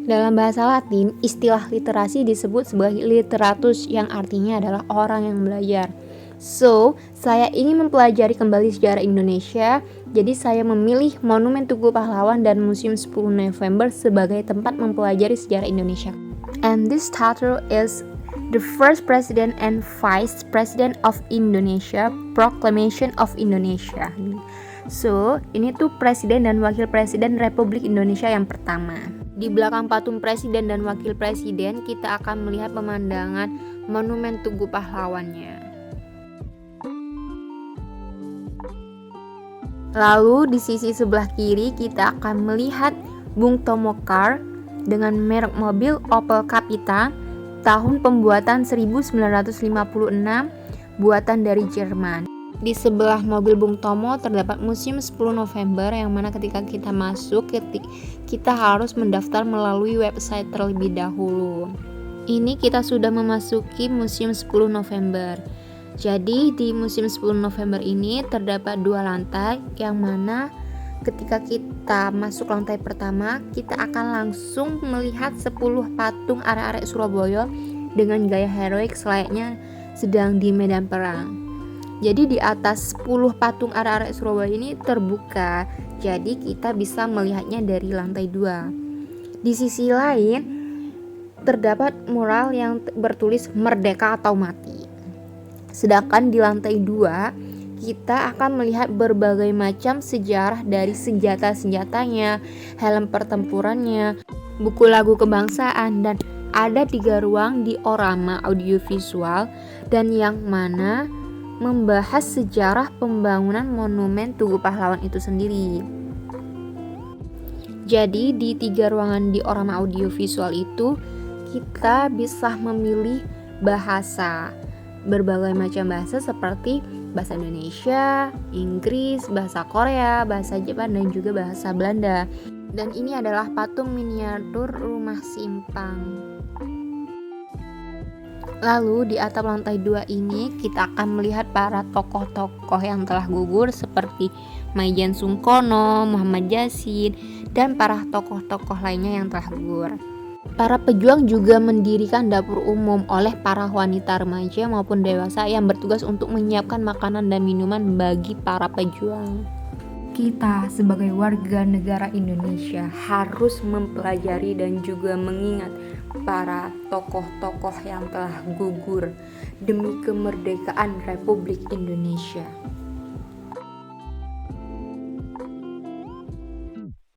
Dalam bahasa Latin, istilah literasi disebut sebagai literatus yang artinya adalah orang yang belajar. So, saya ingin mempelajari kembali sejarah Indonesia, jadi saya memilih Monumen Tugu Pahlawan dan Museum 10 November sebagai tempat mempelajari sejarah Indonesia. And this title is The First President and Vice President of Indonesia, Proclamation of Indonesia. So, ini tuh Presiden dan Wakil Presiden Republik Indonesia yang pertama. Di belakang patung Presiden dan Wakil Presiden, kita akan melihat pemandangan Monumen Tugu Pahlawannya. Lalu di sisi sebelah kiri kita akan melihat Bung Tomo Car dengan merek mobil Opel Kapita, tahun pembuatan 1956, buatan dari Jerman. Di sebelah mobil Bung Tomo terdapat Museum 10 November yang mana ketika kita masuk kita harus mendaftar melalui website terlebih dahulu. Ini kita sudah memasuki Museum 10 November. Jadi di Museum 10 November ini terdapat 2 lantai yang mana ketika kita masuk lantai pertama kita akan langsung melihat 10 patung arek-arek Surabaya dengan gaya heroik selayaknya sedang di medan perang. Jadi di atas 10 patung arek-arek Surabaya ini terbuka, jadi kita bisa melihatnya dari lantai 2. Di sisi lain terdapat mural yang bertulis Merdeka atau Mati. Sedangkan di lantai 2 kita akan melihat berbagai macam sejarah dari senjata-senjatanya, helm pertempurannya, buku lagu kebangsaan, dan ada 3 ruang diorama audiovisual dan yang mana membahas sejarah pembangunan Monumen Tugu Pahlawan itu sendiri. Jadi di 3 ruangan diorama audiovisual itu kita bisa memilih bahasa, berbagai macam bahasa seperti bahasa Indonesia, Inggris, bahasa Korea, bahasa Jepang, dan juga bahasa Belanda. Dan ini adalah patung miniatur rumah simpang. Lalu di atap lantai 2 ini kita akan melihat para tokoh-tokoh yang telah gugur seperti Maijen Sungkono, Muhammad Yasin, dan para tokoh-tokoh lainnya yang telah gugur. Para pejuang juga mendirikan dapur umum oleh para wanita remaja maupun dewasa yang bertugas untuk menyiapkan makanan dan minuman bagi para pejuang. Kita sebagai warga negara Indonesia harus mempelajari dan juga mengingat para tokoh-tokoh yang telah gugur demi kemerdekaan Republik Indonesia.